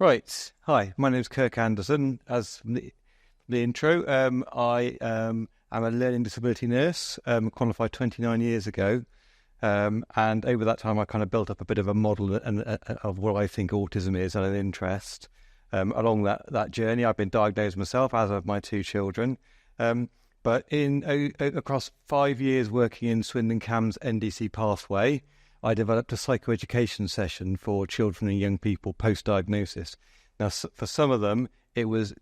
Right. Hi, my name is Kirk Anderson. As from the intro, I am a learning disability nurse, qualified 29 years ago. And over that time, I kind of built up a bit of a model of what I think autism is and an interest. Along that journey, I've been diagnosed myself, as have my two children. But across 5 years working in Swindon CAMHS NDC pathway, I developed a psychoeducation session for children and young people post-diagnosis. Now, for some of them, it was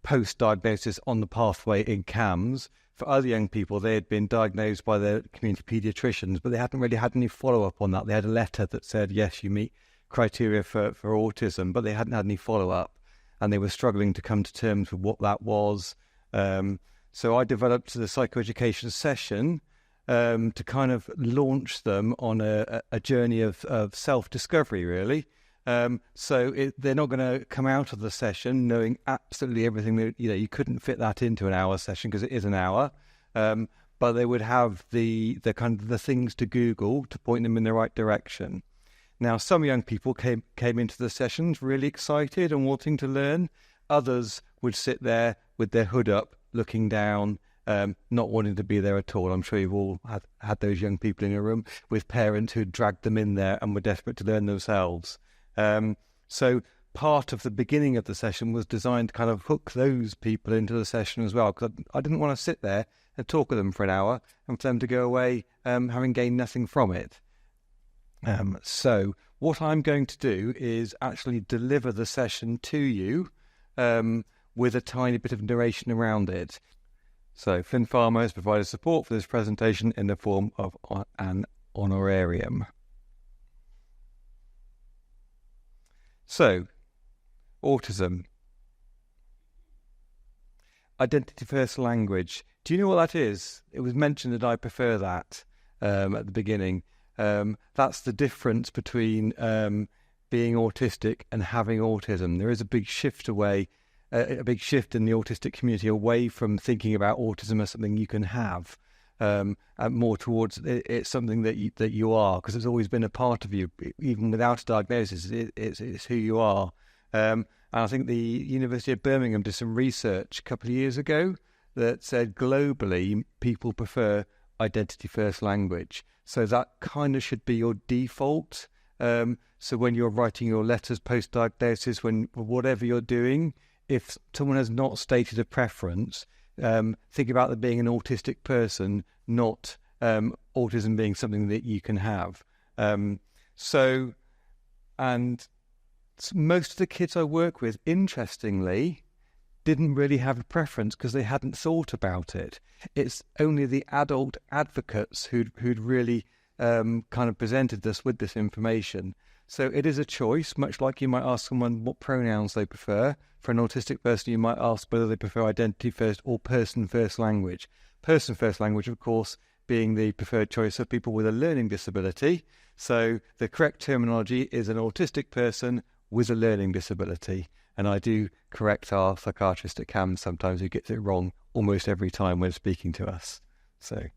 post-diagnosis on the pathway in CAMHS. For other young people, they had been diagnosed by their community paediatricians, but they hadn't really had any follow-up on that. They had a letter that said, yes, you meet criteria for autism, but they hadn't had any follow-up, and they were struggling to come to terms with what that was. So I developed the psychoeducation session to kind of launch them on a journey of self-discovery, really. So they're not going to come out of the session knowing absolutely everything. That, you couldn't fit that into an hour session because it is an hour. But they would have the kind of the things to Google to point them in the right direction. Now, some young people came into the sessions really excited and wanting to learn. Others would sit there with their hood up, looking down, not wanting to be there at all. I'm sure you've all had those young people in your room with parents who dragged them in there and were desperate to learn themselves. So part of the beginning of the session was designed to kind of hook those people into the session as well, because I didn't want to sit there and talk with them for an hour and for them to go away having gained nothing from it. So what I'm going to do is actually deliver the session to you with a tiny bit of narration around it. So Flynn Farmer has provided support for this presentation in the form of an honorarium. So, autism. Identity first language. Do you know what that is? It was mentioned that I prefer that at the beginning. That's the difference between being autistic and having autism. There is a big shift away. A big shift in the autistic community away from thinking about autism as something you can have, and more towards it's something that you are, because it's always been a part of you, even without a diagnosis. It's who you are. And I think the University of Birmingham did some research a couple of years ago that said globally people prefer identity first language. So that kind of should be your default. So when you're writing your letters post diagnosis, whatever you're doing, if someone has not stated a preference, think about them being an autistic person, not autism being something that you can have. So most of the kids I work with, interestingly, didn't really have a preference because they hadn't thought about it. It's only the adult advocates who'd really kind of presented us with this information. So it is a choice, much like you might ask someone what pronouns they prefer. For an autistic person, you might ask whether they prefer identity first or person first language. Person first language, of course, being the preferred choice of people with a learning disability. So the correct terminology is an autistic person with a learning disability. And I do correct our psychiatrist at CAMHS sometimes, who gets it wrong almost every time when speaking to us. So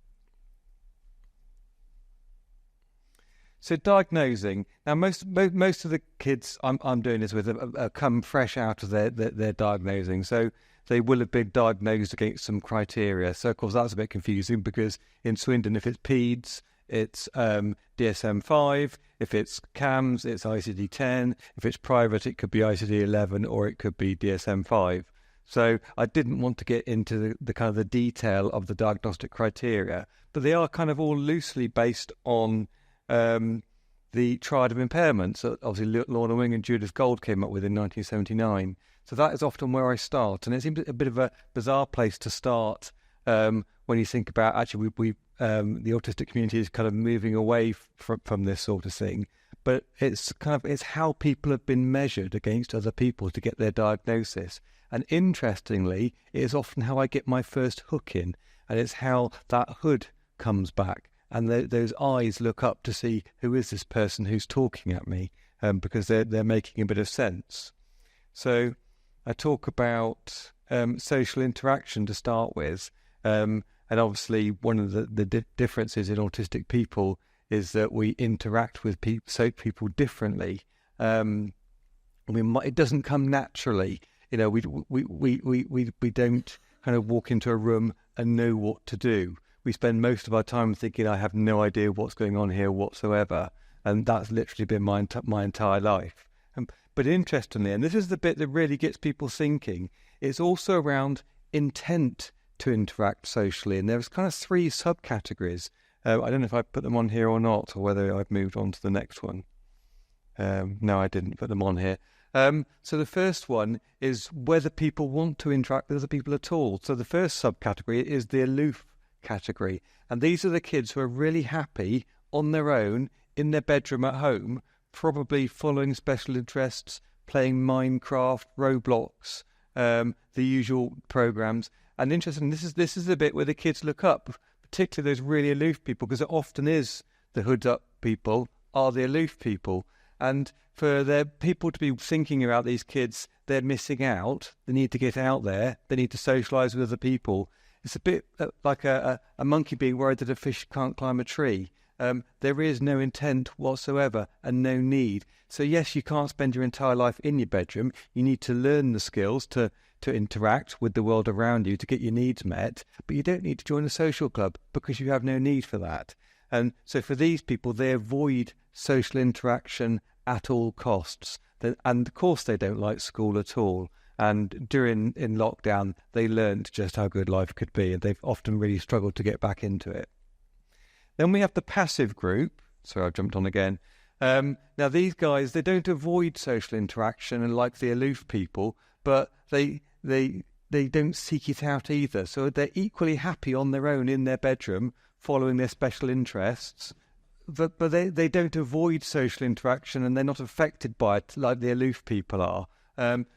diagnosing. Now, most of the kids I'm doing this with have come fresh out of their diagnosing. So they will have been diagnosed against some criteria. So, of course, that's a bit confusing because in Swindon, if it's PEDS, it's DSM-5. If it's CAMHS, it's ICD-10. If it's private, it could be ICD-11 or it could be DSM-5. So I didn't want to get into the kind of the detail of the diagnostic criteria, but they are kind of all loosely based on the triad of impairments that obviously Lorna Wing and Judith Gold came up with in 1979. So that is often where I start, and it seems a bit of a bizarre place to start when you think about actually the autistic community is kind of moving away from this sort of thing. But it's how people have been measured against other people to get their diagnosis. And interestingly, it is often how I get my first hook in, and it's how that hood comes back. And those eyes look up to see who is this person who's talking at me, because they're making a bit of sense. So I talk about social interaction to start with, and obviously one of the differences in autistic people is that we interact with people differently. It doesn't come naturally. We don't kind of walk into a room and know what to do. We spend most of our time thinking, I have no idea what's going on here whatsoever. And that's literally been my entire life. But interestingly, and this is the bit that really gets people thinking, it's also around intent to interact socially. And there's kind of 3 subcategories. I don't know if I put them on here or not, or whether I've moved on to the next one. No, I didn't put them on here. So the first one is whether people want to interact with other people at all. So the first subcategory is the aloof category. And these are the kids who are really happy on their own in their bedroom at home, probably following special interests, playing Minecraft, Roblox, the usual programs. And interesting, this is the bit where the kids look up, particularly those really aloof people, because it often is the hood up people are the aloof people. And for their people to be thinking about these kids, they're missing out. They need to get out there. They need to socialise with other people. It's a bit like a monkey being worried that a fish can't climb a tree. There is no intent whatsoever and no need. So yes, you can't spend your entire life in your bedroom. You need to learn the skills to interact with the world around you to get your needs met, but you don't need to join a social club because you have no need for that. And so for these people, they avoid social interaction at all costs. And of course they don't like school at all. And in lockdown, they learned just how good life could be, and they've often really struggled to get back into it. Then we have the passive group. Sorry, I've jumped on again. Now, these guys, they don't avoid social interaction and like the aloof people, but they don't seek it out either. So they're equally happy on their own in their bedroom, following their special interests, but they don't avoid social interaction and they're not affected by it like the aloof people are.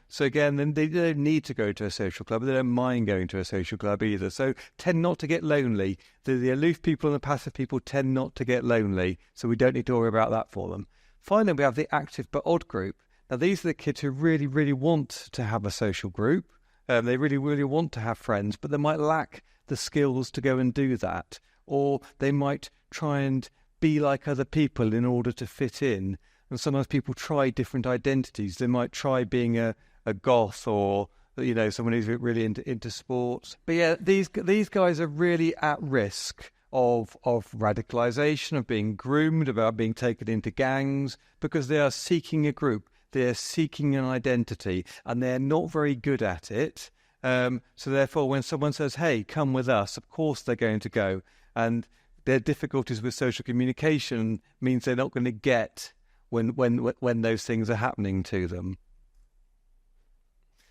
So again, then they don't need to go to a social club. They don't mind going to a social club either. So tend not to get lonely. The aloof people and the passive people tend not to get lonely. So we don't need to worry about that for them. Finally, we have the active but odd group. Now, these are the kids who really, really want to have a social group. They really, really want to have friends, but they might lack the skills to go and do that. Or they might try and be like other people in order to fit in. And sometimes people try different identities. They might try being a goth or, someone who's really into sports. But yeah, these guys are really at risk of radicalisation, of being groomed, about being taken into gangs, because they are seeking a group. They're seeking an identity, and they're not very good at it. So therefore, when someone says, hey, come with us, of course they're going to go. And their difficulties with social communication means they're not going to get when those things are happening to them.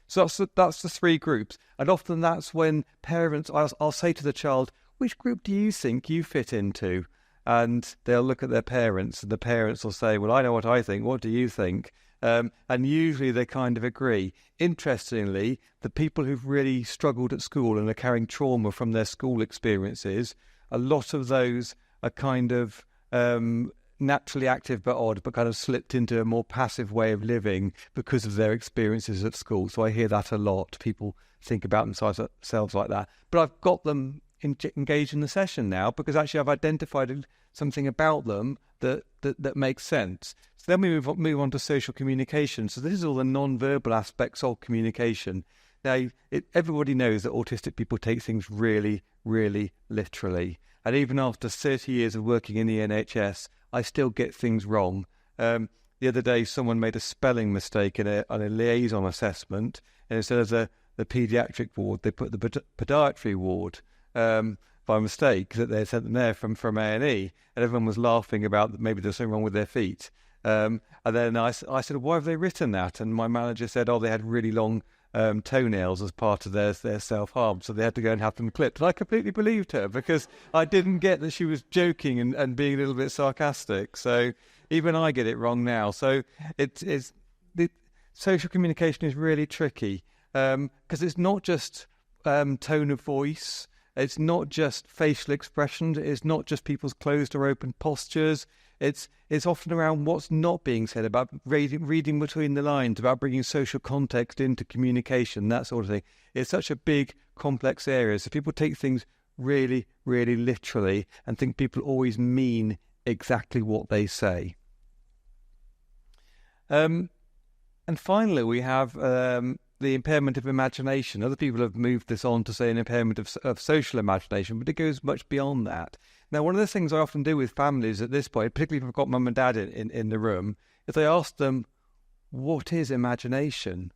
So that's the 3 groups. And often that's when parents, I'll say to the child, which group do you think you fit into? And they'll look at their parents, and the parents will say, well, I know what I think. What do you think? And usually they kind of agree. Interestingly, the people who've really struggled at school and are carrying trauma from their school experiences, a lot of those are kind of naturally active but odd, but kind of slipped into a more passive way of living because of their experiences at school. So I hear that a lot. People think about themselves like that. But I've got them engaged in the session now because actually I've identified something about them that makes sense. So then we move on to social communication. So this is all the non-verbal aspects of communication. Now, everybody knows that autistic people take things really, really literally. And even after 30 years of working in the NHS, I still get things wrong. The other day, someone made a spelling mistake on a liaison assessment, and instead of the paediatric ward, they put the podiatry ward by mistake, that they sent them there from A&E, and everyone was laughing about maybe there's something wrong with their feet. And then I said, why have they written that? And my manager said, they had really long toenails as part of their self-harm, so they had to go and have them clipped. And I completely believed her because I didn't get that she was joking and being a little bit sarcastic. So even I get it wrong now. So social communication is really tricky because it's not just tone of voice, it's not just facial expressions, it's not just people's closed or open postures. It's often around what's not being said, about reading between the lines, about bringing social context into communication, that sort of thing. It's such a big, complex area. So people take things really, really literally and think people always mean exactly what they say. And finally, we have the impairment of imagination. Other people have moved this on to say an impairment of social imagination, but it goes much beyond that. Now, one of the things I often do with families at this point, particularly if I've got mum and dad in the room, is I ask them, what is imagination?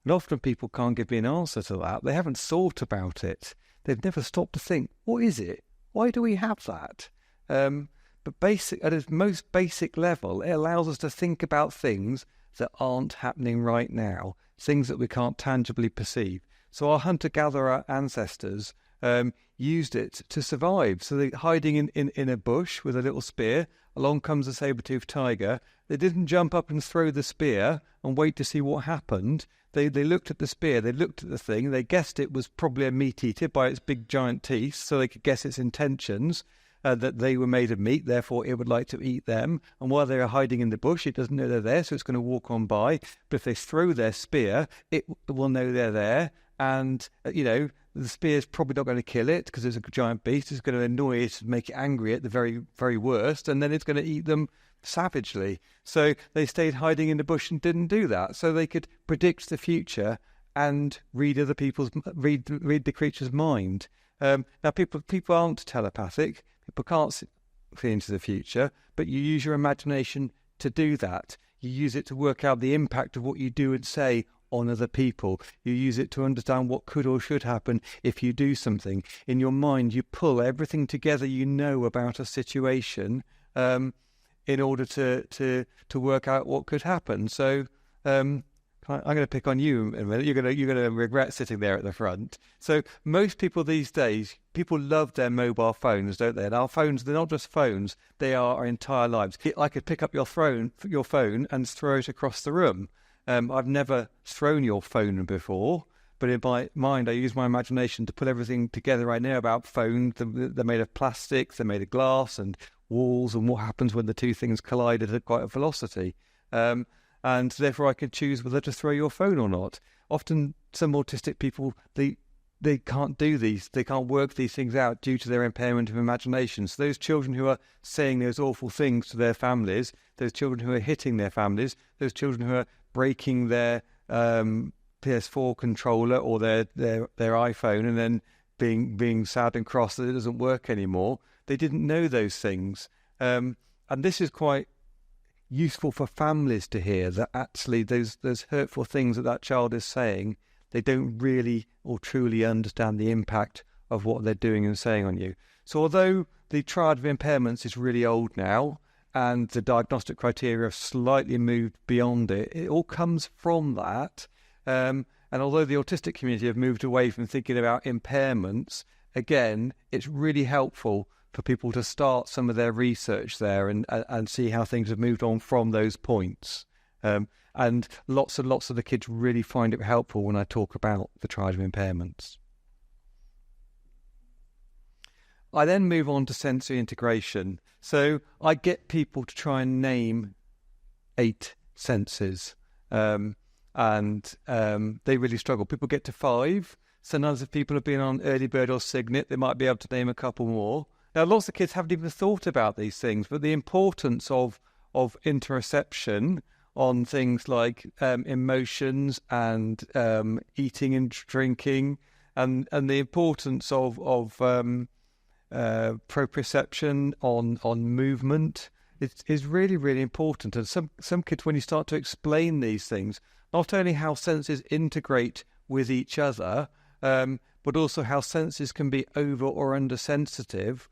And often people can't give me an answer to that. They haven't thought about it. They've never stopped to think, what is it? Why do we have that? But at its most basic level, it allows us to think about things that aren't happening right now, things that we can't tangibly perceive. So our hunter-gatherer ancestors used it to survive. So they're hiding in a bush with a little spear. Along comes a saber-toothed tiger. They didn't jump up and throw the spear and wait to see what happened. They looked at the spear, they looked at the thing, they guessed it was probably a meat eater by its big giant teeth, so they could guess its intentions, that they were made of meat, therefore it would like to eat them. And while they are hiding in the bush, it doesn't know they're there, so it's going to walk on by. But if they throw their spear, it will know they're there. And, the spear's probably not going to kill it because it's a giant beast. It's going to annoy it and make it angry at the very, very worst. And then it's going to eat them savagely. So they stayed hiding in the bush and didn't do that. So they could predict the future and read the creature's mind. Now, people aren't telepathic. People can't see into the future, but you use your imagination to do that. You use it to work out the impact of what you do and say on other people. You use it to understand what could or should happen if you do something. In your mind, you pull everything together you know about a situation in order to work out what could happen. So I'm going to pick on you in a minute. You're going to regret sitting there at the front. So most people these days, people love their mobile phones, don't they? And our phones, they're not just phones, they are our entire lives. I could pick up your phone and throw it across the room. I've never thrown your phone before, but in my mind, I use my imagination to put everything together I know about phones. They're made of plastic, they're made of glass and walls, and what happens when the two things collide at quite a velocity. And therefore I can choose whether to throw your phone or not. Often some autistic people, they can't do these, they can't work these things out due to their impairment of imagination. So those children who are saying those awful things to their families, those children who are hitting their families, those children who are breaking their PS4 controller or their iPhone and then being sad and cross that it doesn't work anymore, they didn't know those things. And this is quite useful for families to hear, that actually those hurtful things that child is saying, they don't really or truly understand the impact of what they're doing and saying on you. So although the triad of impairments is really old now and the diagnostic criteria have slightly moved beyond it, it all comes from that. And although the autistic community have moved away from thinking about impairments, again, it's really helpful for people to start some of their research there and see how things have moved on from those points. And lots and lots of the kids really find it helpful when I talk about the triad of impairments. I then move on to sensory integration. So I get people to try and name 8 senses, and they really struggle. People get to 5. Sometimes if people have been on Early Bird or Signet, they might be able to name a couple more. Now, lots of kids haven't even thought about these things, but the importance of interoception on things like emotions and eating and drinking, and the importance of proprioception on movement is really, really important. And some kids, when you start to explain these things, not only how senses integrate with each other, but also how senses can be over or under sensitive,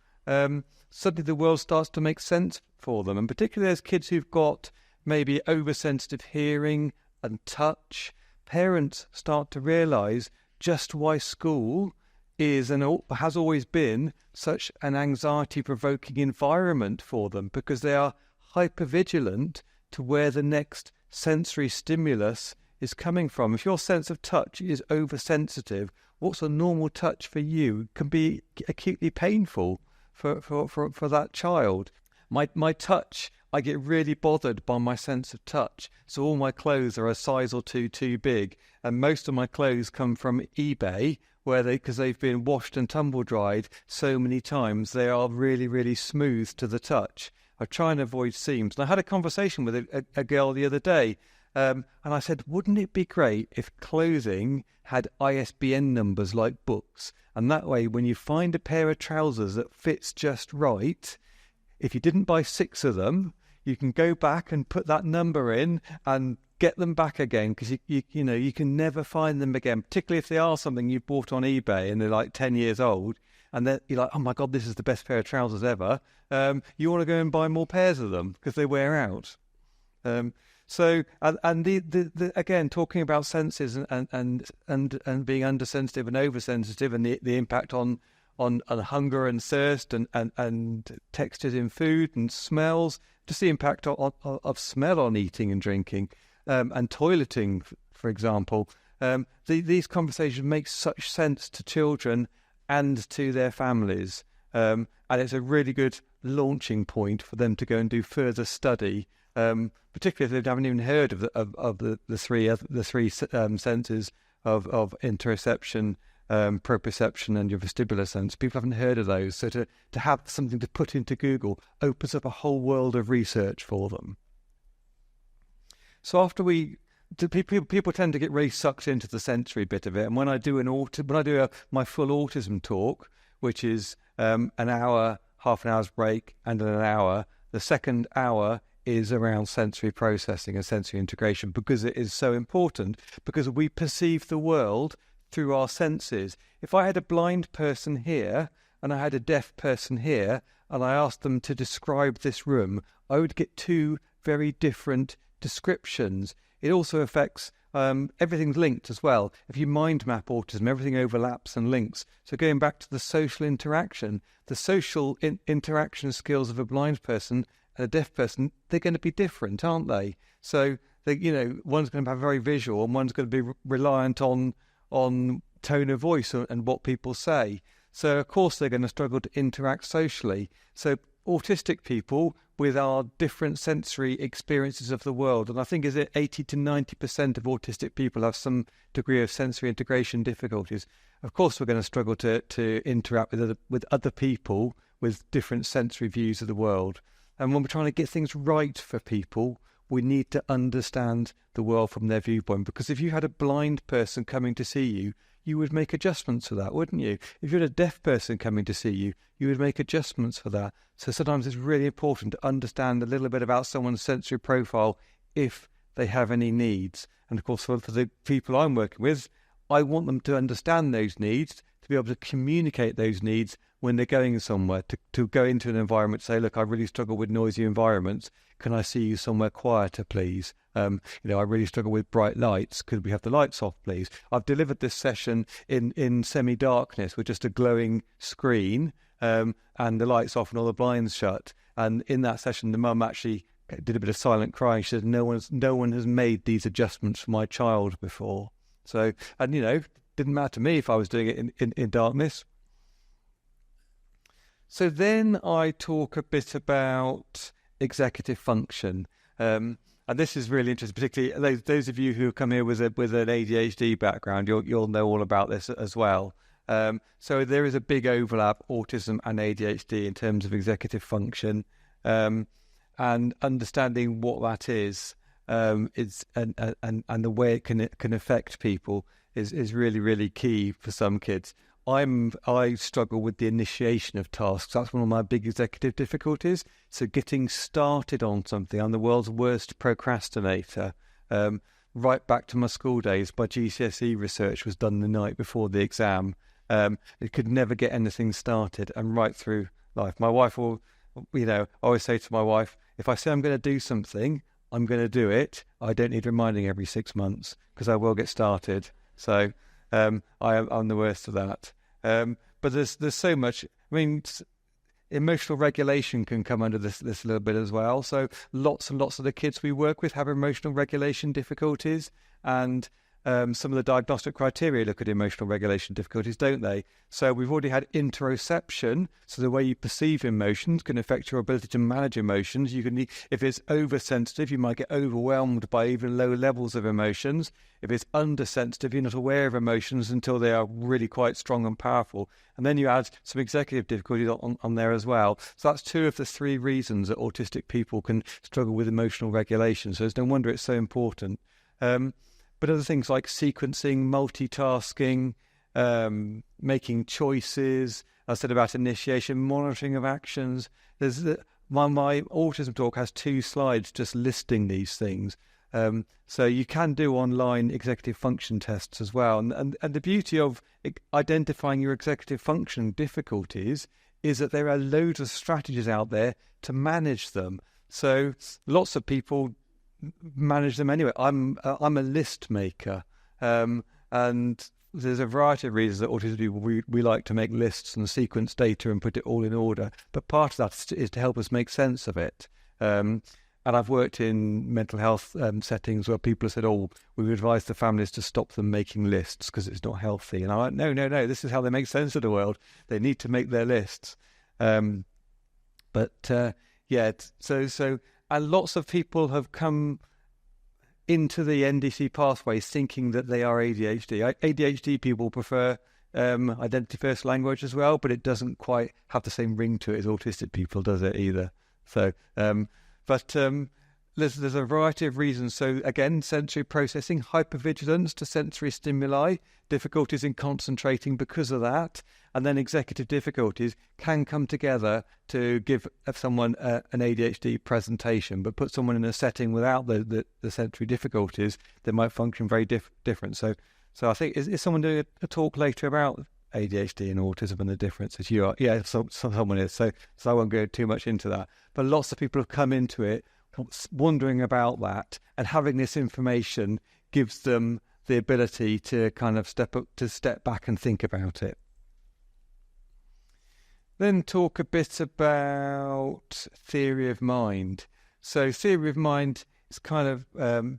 suddenly the world starts to make sense for them. And particularly those kids who've got maybe oversensitive hearing and touch, parents start to realise just why school is and has always been such an anxiety-provoking environment for them, because they are hypervigilant to where the next sensory stimulus is coming from. If your sense of touch is oversensitive, what's a normal touch for you can be acutely painful for that child. My touch, I get really bothered by my sense of touch. So all my clothes are a size or two too big, and most of my clothes come from eBay, because they've been washed and tumble dried so many times, they are really, really smooth to the touch. I try and avoid seams. And I had a conversation with a girl the other day, And I said, wouldn't it be great if clothing had ISBN numbers like books? And that way, when you find a pair of trousers that fits just right, if you didn't buy 6 of them, you can go back and put that number in and get them back again, because you know you can never find them again, particularly if they are something you bought on eBay and they're like 10 years old, and then you're like, oh my God, this is the best pair of trousers ever. You want to go and buy more pairs of them because they wear out. So the again, talking about senses and being undersensitive and oversensitive, and the impact on hunger and thirst and textures in food and smells, just the impact of smell on eating and drinking, and toileting, for example. These conversations make such sense to children and to their families, and it's a really good launching point for them to go and do further study, particularly if they haven't even heard of the three senses of interoception, proprioception, and your vestibular sense. People haven't heard of those, so to have something to put into Google opens up a whole world of research for them. So after people tend to get really sucked into the sensory bit of it, and when I do my full autism talk, which is an hour, half an hour's break, and an hour, the second hour is around sensory processing and sensory integration, because it is so important, because we perceive the world through our senses. If I had a blind person here and I had a deaf person here, and I asked them to describe this room, I would get 2 very different descriptions. It also affects everything's linked as well. If you mind map autism, everything overlaps and links. So going back to the social interaction, the social interaction skills of a blind person and a deaf person, they're going to be different, aren't they? So one's going to be very visual, and one's going to be reliant on tone of voice and what people say. So of course they're going to struggle to interact socially. So autistic people, with our different sensory experiences of the world, and I think 80 to 90% of autistic people have some degree of sensory integration difficulties. Of course we're going to struggle to interact with other people with different sensory views of the world. And when we're trying to get things right for people, we need to understand the world from their viewpoint, because if you had a blind person coming to see you, you would make adjustments for that, wouldn't you? If you had a deaf person coming to see you, you would make adjustments for that. So sometimes it's really important to understand a little bit about someone's sensory profile if they have any needs. And of course, for the people I'm working with, I want them to understand those needs, to be able to communicate those needs when they're going somewhere, to go into an environment, say, look, I really struggle with noisy environments. Can I see you somewhere quieter, please? I really struggle with bright lights. Could we have the lights off, please? I've delivered this session in semi-darkness with just a glowing screen, and the lights off and all the blinds shut. And in that session, the mum actually did a bit of silent crying. She said, no one has made these adjustments for my child before. So, and didn't matter to me if I was doing it in darkness. So then I talk a bit about executive function. And this is really interesting, particularly those of you who come here with an ADHD background, you'll know all about this as well. So there is a big overlap, autism and ADHD, in terms of executive function, and understanding what that is and the way it can affect people is really, really key for some kids. I struggle with the initiation of tasks. That's one of my big executive difficulties. So getting started on something, I'm the world's worst procrastinator. Right back to my school days, my GCSE research was done the night before the exam. It could never get anything started, and right through life. My wife will, I always say to my wife, if I say I'm going to do something, I'm going to do it. I don't need reminding every 6 months, because I will get started. So I'm the worst of that. But there's so much. I mean, emotional regulation can come under this little bit as well. So lots and lots of the kids we work with have emotional regulation difficulties, and some of the diagnostic criteria look at emotional regulation difficulties, don't they? So we've already had interoception. So the way you perceive emotions can affect your ability to manage emotions. You can, if it's oversensitive, you might get overwhelmed by even low levels of emotions. If it's undersensitive, you're not aware of emotions until they are really quite strong and powerful. And then you add some executive difficulties on there as well. So that's 2 of the 3 reasons that autistic people can struggle with emotional regulation. So it's no wonder it's so important. But other things like sequencing, multitasking, making choices, I said about initiation, monitoring of actions. My autism talk has 2 slides just listing these things. So you can do online executive function tests as well. And the beauty of identifying your executive function difficulties is that there are loads of strategies out there to manage them. So lots of people manage them anyway. I'm a list maker, and there's a variety of reasons that autistic people we like to make lists and sequence data and put it all in order. But part of that is to help us make sense of it. And I've worked in mental health settings where people have said, "Oh, we would advise the families to stop them making lists because it's not healthy." And I'm like, "No, this is how they make sense of the world. They need to make their lists." So. And lots of people have come into the NDC pathways thinking that they are ADHD. ADHD people prefer identity first language as well, but it doesn't quite have the same ring to it as autistic people, does it either? So, there's a variety of reasons. So again, sensory processing, hypervigilance to sensory stimuli, difficulties in concentrating because of that, and then executive difficulties can come together to give someone an ADHD presentation, but put someone in a setting without the sensory difficulties, they might function very different. So I think, is someone doing a talk later about ADHD and autism and the differences? You are, yeah, someone is. So I won't go too much into that. But lots of people have come into it wondering about that, and having this information gives them the ability to kind of step back and think about it. Then talk a bit about theory of mind. So theory of mind is kind of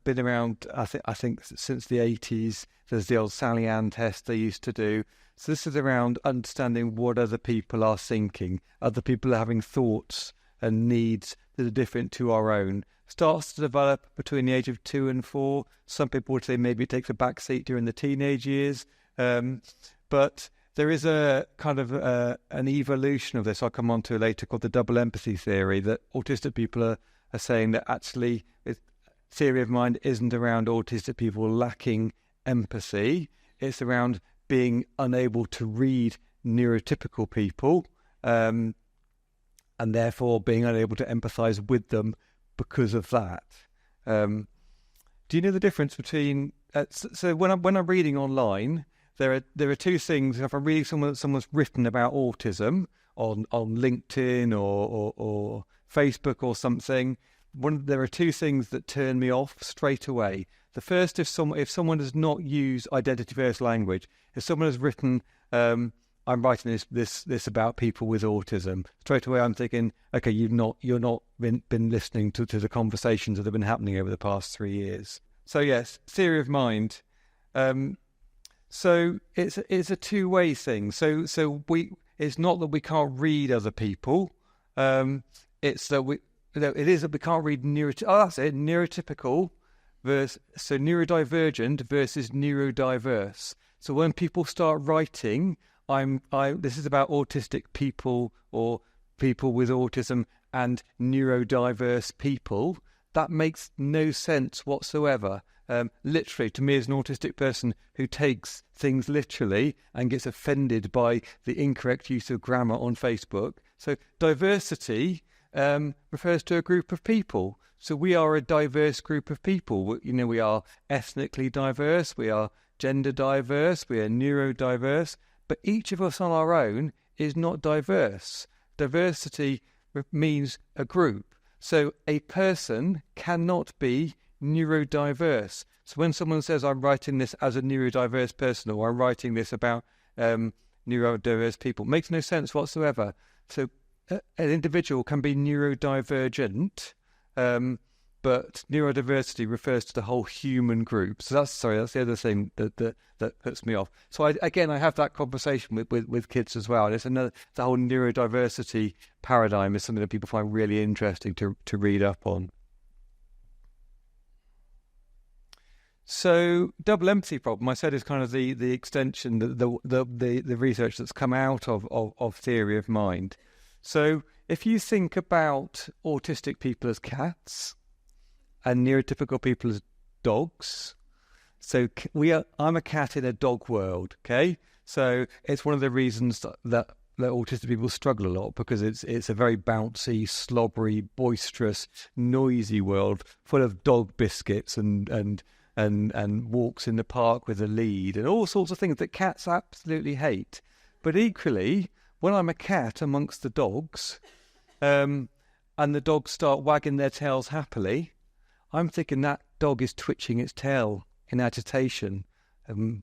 been around, I think since the 80s. There's the old Sally Ann test they used to do. So this is around understanding what other people are thinking. Other people are having thoughts and needs that are different to our own. Starts to develop between the age of 2 and 4. Some people would say maybe it takes a back seat during the teenage years. But there is a kind of an evolution of this I'll come on to later called the double empathy theory, that autistic people are saying that actually theory of mind isn't around autistic people lacking empathy. It's around being unable to read neurotypical people, and therefore being unable to empathise with them because of that. Do you know the difference between... so when I'm reading online, there are 2 things. If I'm reading someone's written about autism on LinkedIn or Facebook or something, there are 2 things that turn me off straight away. The first, if someone does not use identity first language, if someone has written, I'm writing this about people with autism, straight away I'm thinking, okay, you're not been listening to the conversations that have been happening over the past 3 years. So yes, theory of mind. So it's a 2-way thing. So it's not that we can't read other people. It's that it is that we can't read neurotypical so neurodivergent versus neurodiverse. So when people start writing, this is about autistic people or people with autism and neurodiverse people, that makes no sense whatsoever. Literally, to me as an autistic person who takes things literally and gets offended by the incorrect use of grammar on Facebook. So diversity refers to a group of people. So we are a diverse group of people. We are ethnically diverse, we are gender diverse, we are neurodiverse, but each of us on our own is not diverse. Diversity means a group. So a person cannot be neurodiverse. So when someone says, I'm writing this as a neurodiverse person, or I'm writing this about neurodiverse people, it makes no sense whatsoever. So an individual can be neurodivergent, but neurodiversity refers to the whole human group. So that's the other thing that puts me off. So I have that conversation with kids as well. And it's the whole neurodiversity paradigm is something that people find really interesting to read up on. So double empathy problem, I said, is kind of the extension, the research that's come out of theory of mind. So if you think about autistic people as cats and neurotypical people as dogs, so I'm a cat in a dog world, okay? So it's one of the reasons that autistic people struggle a lot, because it's a very bouncy, slobbery, boisterous, noisy world full of dog biscuits and walks in the park with a lead and all sorts of things that cats absolutely hate. But equally, when I'm a cat amongst the dogs, and the dogs start wagging their tails happily, I'm thinking that dog is twitching its tail in agitation. I'm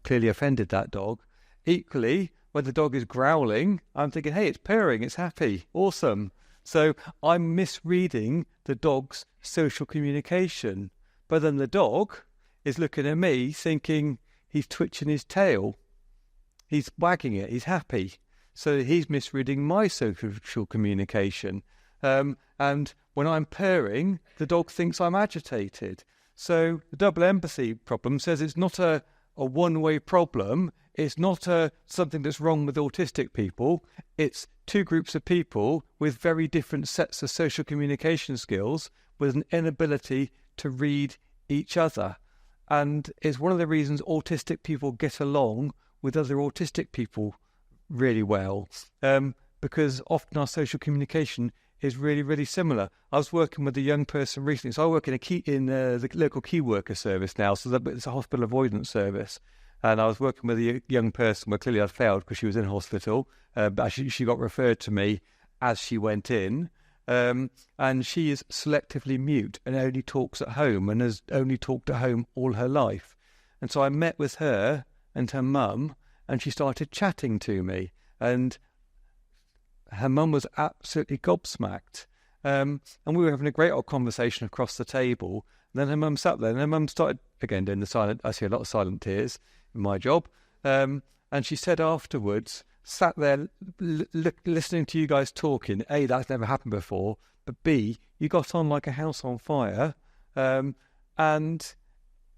clearly offended that dog. Equally, when the dog is growling, I'm thinking, hey, it's purring, it's happy, awesome. So I'm misreading the dog's social communication. But then the dog is looking at me thinking he's twitching his tail. He's wagging it, he's happy. So he's misreading my social communication. And when I'm purring, the dog thinks I'm agitated. So the double empathy problem says it's not a one-way problem. It's not something that's wrong with autistic people. It's two groups of people with very different sets of social communication skills with an inability to read each other. And it's one of the reasons autistic people get along with other autistic people really well, because often our social communication is really, really similar. I was working with a young person recently. So I work in the local key worker service now, so it's a hospital avoidance service. And I was working with a young person where clearly I'd failed because she was in hospital, but she got referred to me as she went in. And she is selectively mute and only talks at home and has only talked at home all her life. And so I met with her and her mum, and she started chatting to me. And her mum was absolutely gobsmacked. And we were having a great old conversation across the table. And then her mum sat there, and her mum started, again, doing the silent, I see a lot of silent tears in my job. And she said afterwards, sat there listening to you guys talking, A, that's never happened before, but B, you got on like a house on fire, and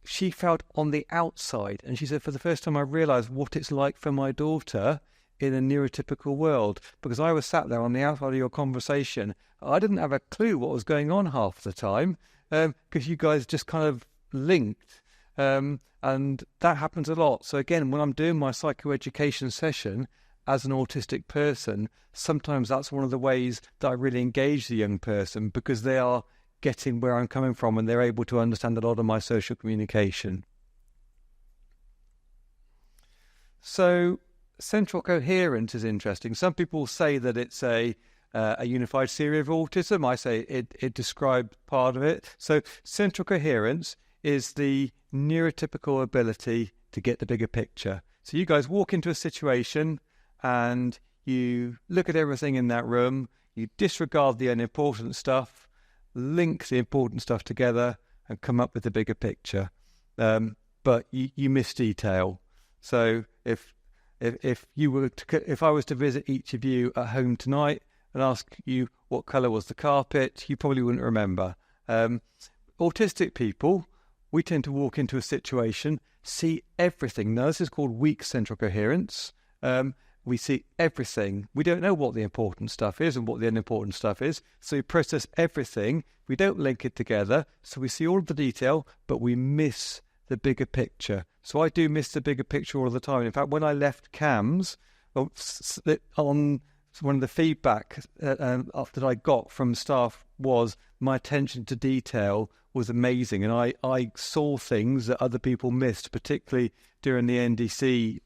she felt on the outside. And she said, for the first time I realised what it's like for my daughter in a neurotypical world, because I was sat there on the outside of your conversation. I didn't have a clue what was going on half the time, because you guys just kind of linked. And that happens a lot. So again, when I'm doing my psychoeducation session as an autistic person, sometimes that's one of the ways that I really engage the young person, because they are getting where I'm coming from and they're able to understand a lot of my social communication. So central coherence is interesting. Some people say that it's a unified theory of autism. I say it describes part of it. So central coherence is the neurotypical ability to get the bigger picture. So you guys walk into a situation and you look at everything in that room, you disregard the unimportant stuff, link the important stuff together and come up with the bigger picture. But you miss detail. So if I was to visit each of you at home tonight and ask you what colour was the carpet, you probably wouldn't remember. Autistic people, we tend to walk into a situation, see everything. Now, this is called weak central coherence. We see everything. We don't know what the important stuff is and what the unimportant stuff is. So we process everything. We don't link it together. So we see all of the detail, but we miss the bigger picture. So I do miss the bigger picture all the time. In fact, when I left CAMS, on one of the feedback that I got from staff was my attention to detail was amazing, and I saw things that other people missed, particularly during the NDC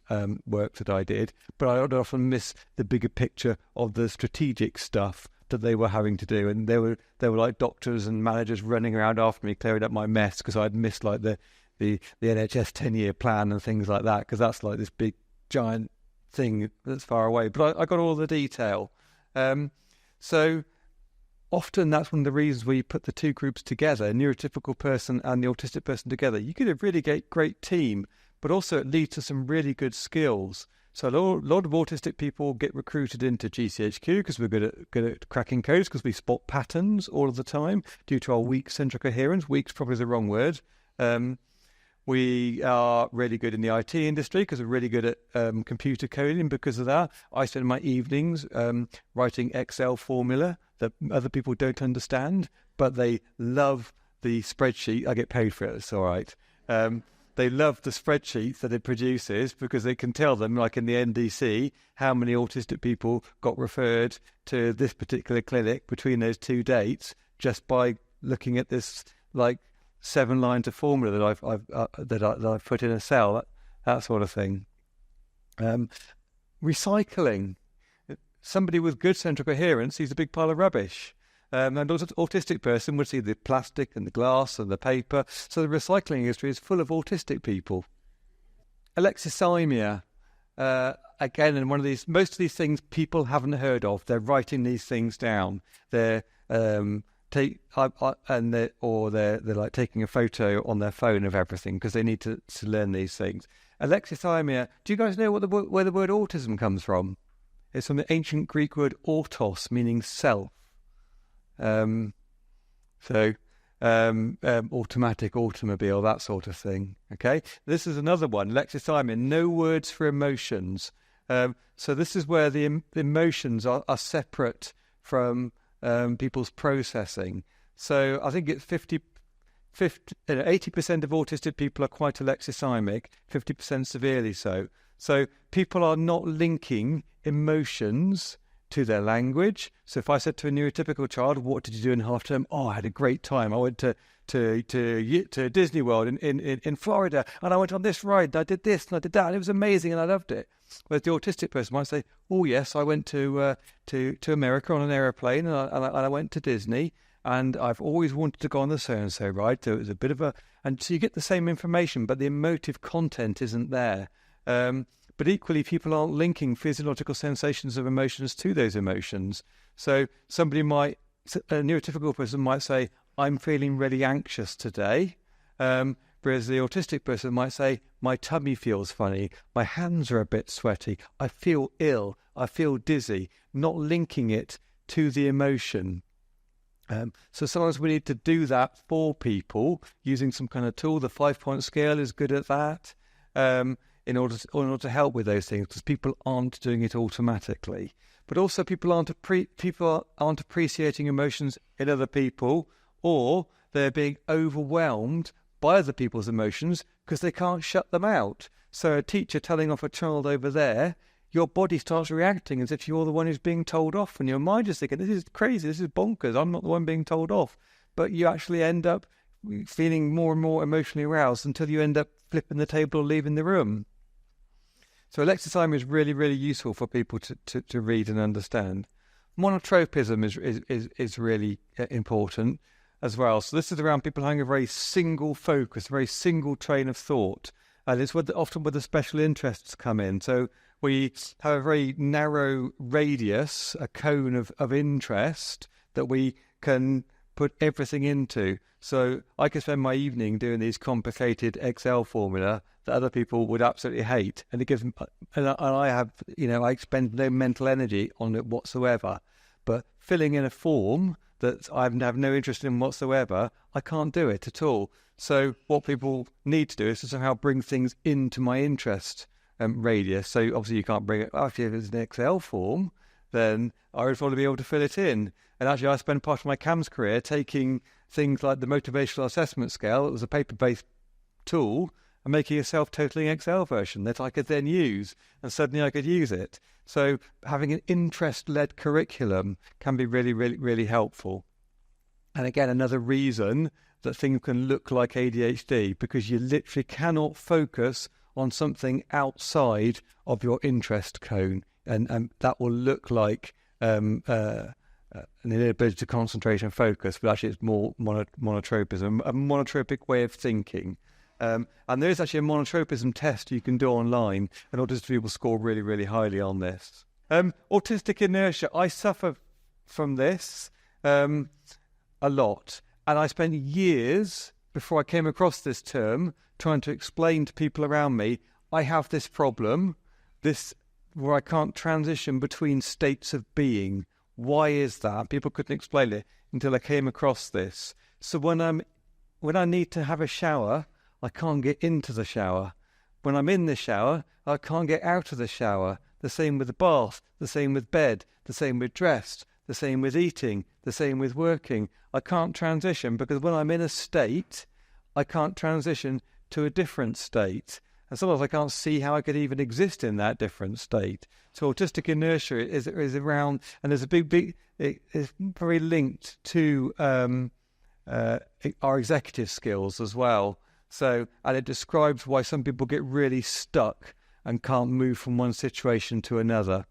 work that I did, but I would often miss the bigger picture of the strategic stuff that they were having to do, and they were like doctors and managers running around after me clearing up my mess because I'd missed like the NHS 10-year plan and things like that, because that's like this big giant thing that's far away, but I got all the detail. So often that's one of the reasons where you put the two groups together, a neurotypical person and the autistic person together. You get a really great team, but also it leads to some really good skills. So a lot of autistic people get recruited into GCHQ because we're good at cracking codes, because we spot patterns all of the time due to our weak central coherence. Weak's probably the wrong word. We are really good in the IT industry because we're really good at computer coding. Because of that, I spend my evenings writing Excel formula that other people don't understand, but they love the spreadsheet. I get paid for it, it's all right. They love the spreadsheets that it produces because they can tell them, like in the NDC, how many autistic people got referred to this particular clinic between those two dates just by looking at this, like, 7 lines of formula that I've put in a cell, that sort of thing. Recycling. Somebody with good central coherence sees a big pile of rubbish. And also, an autistic person would see the plastic and the glass and the paper. So the recycling industry is full of autistic people. Alexithymia. Again, and most of these things people haven't heard of. They're writing these things down. They're they're like taking a photo on their phone of everything because they need to learn these things. Alexithymia. Do you guys know where the word autism comes from? It's from the ancient Greek word autos, meaning self. Automatic, automobile, that sort of thing. Okay, this is another one. Alexithymia. No words for emotions. So this is where the emotions are separate from people's processing. So I think it's 80% of autistic people are quite alexithymic, 50% severely so. So people are not linking emotions to their language. So if I said to a neurotypical child, "What did you do in half term?" "Oh, I had a great time. I went to Disney World in Florida, and I went on this ride, and I did this, and I did that, and it was amazing, and I loved it." Whereas the autistic person might say, "Oh yes, I went to America on an aeroplane, and I went to Disney, and I've always wanted to go on the so-and-so ride." So it was a bit of a... And so you get the same information, but the emotive content isn't there. But equally, people aren't linking physiological sensations of emotions to those emotions. So a neurotypical person might say, "I'm feeling really anxious today." Whereas the autistic person might say, "My tummy feels funny, my hands are a bit sweaty, I feel ill, I feel dizzy," not linking it to the emotion. So sometimes we need to do that for people using some kind of tool. The 5-point scale is good at that. In order to help with those things, because people aren't doing it automatically. But also people aren't appreciating emotions in other people, or they're being overwhelmed by other people's emotions because they can't shut them out. So a teacher telling off a child over there, your body starts reacting as if you're the one who's being told off, and your mind is thinking, "This is crazy, this is bonkers, I'm not the one being told off." But you actually end up feeling more and more emotionally aroused until you end up flipping the table or leaving the room. So alexithymia is really, really useful for people to read and understand. Monotropism is really important as well. So this is around people having a very single focus, a very single train of thought. And it's often where the special interests come in. So we have a very narrow radius, a cone of interest that we can put everything into. So I could spend my evening doing these complicated Excel formula that other people would absolutely hate, and it gives them, and I have, I expend no mental energy on it whatsoever. But filling in a form that I have no interest in whatsoever, I can't do it at all. So what people need to do is to somehow bring things into my interest radius. So obviously you can't bring it. Actually, if it's an Excel form, then I would want to be able to fill it in. And actually, I spent part of my CAMS career taking things like the motivational assessment scale. It was a paper-based tool, and making a self-totaling Excel version that I could then use, and suddenly I could use it. So having an interest-led curriculum can be really, really, really helpful. And again, another reason that things can look like ADHD, because you literally cannot focus on something outside of your interest cone, and that will look like an inability to concentrate and focus, but actually it's more monotropism, a monotropic way of thinking. And there is actually a monotropism test you can do online, and autistic people score really, really highly on this. Autistic inertia. I suffer from this. a lot. And I spent years before I came across this term trying to explain to people around me, I have this problem, where I can't transition between states of being. Why is that? People couldn't explain it until I came across this. So when I need to have a shower, I can't get into the shower. When I'm in the shower, I can't get out of the shower. The same with the bath, the same with bed, the same with dressed, the same with eating, the same with working. I can't transition because when I'm in a state, I can't transition to a different state. And sometimes I can't see how I could even exist in that different state. So autistic inertia is around, and there's it's very linked to our executive skills as well. So, and it describes why some people get really stuck and can't move from one situation to another.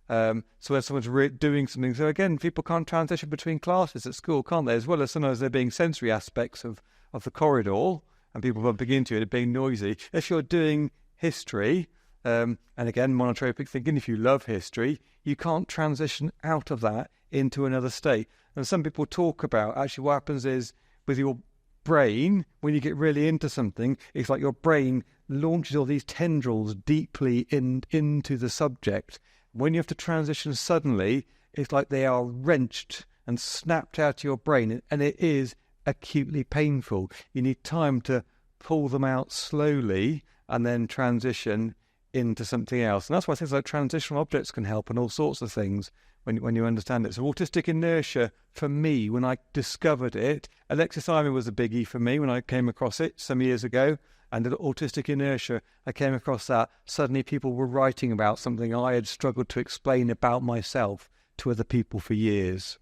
So when someone's doing something, so again, people can't transition between classes at school, can't they? As well as sometimes there being sensory aspects of the corridor, and people bumping into it being noisy. If you're doing history, and again, monotropic thinking, if you love history, you can't transition out of that into another state. And some people talk about, actually what happens is with your brain, when you get really into something, it's like your brain launches all these tendrils deeply into the subject. When you have to transition suddenly, it's like they are wrenched and snapped out of your brain, and it is acutely painful. You need time to pull them out slowly and then transition into something else. And that's why things like transitional objects can help and all sorts of things when you understand it. So autistic inertia, for me, when I discovered it, alexithymia was a biggie for me when I came across it some years ago. And autistic inertia, I came across that. Suddenly people were writing about something I had struggled to explain about myself to other people for years.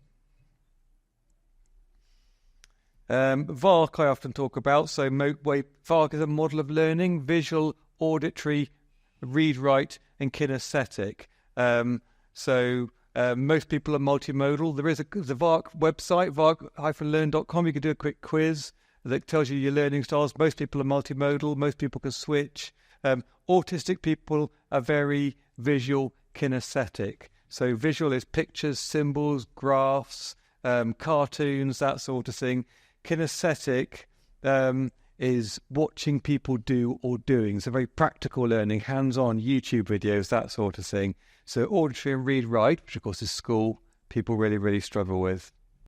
VARC I often talk about. So VARC is a model of learning: visual, auditory, read, write, and kinesthetic. Most people are multimodal. There is the VARC website, varc-learn.com. You can do a quick quiz that tells you your learning styles. Most people are multimodal. Most people can switch. Autistic people are very visual, kinesthetic. So visual is pictures, symbols, graphs, cartoons, that sort of thing. Kinesthetic is watching people do or doing. So very practical learning, hands-on, YouTube videos, that sort of thing. So auditory and read-write, which of course is school, people really, really struggle with.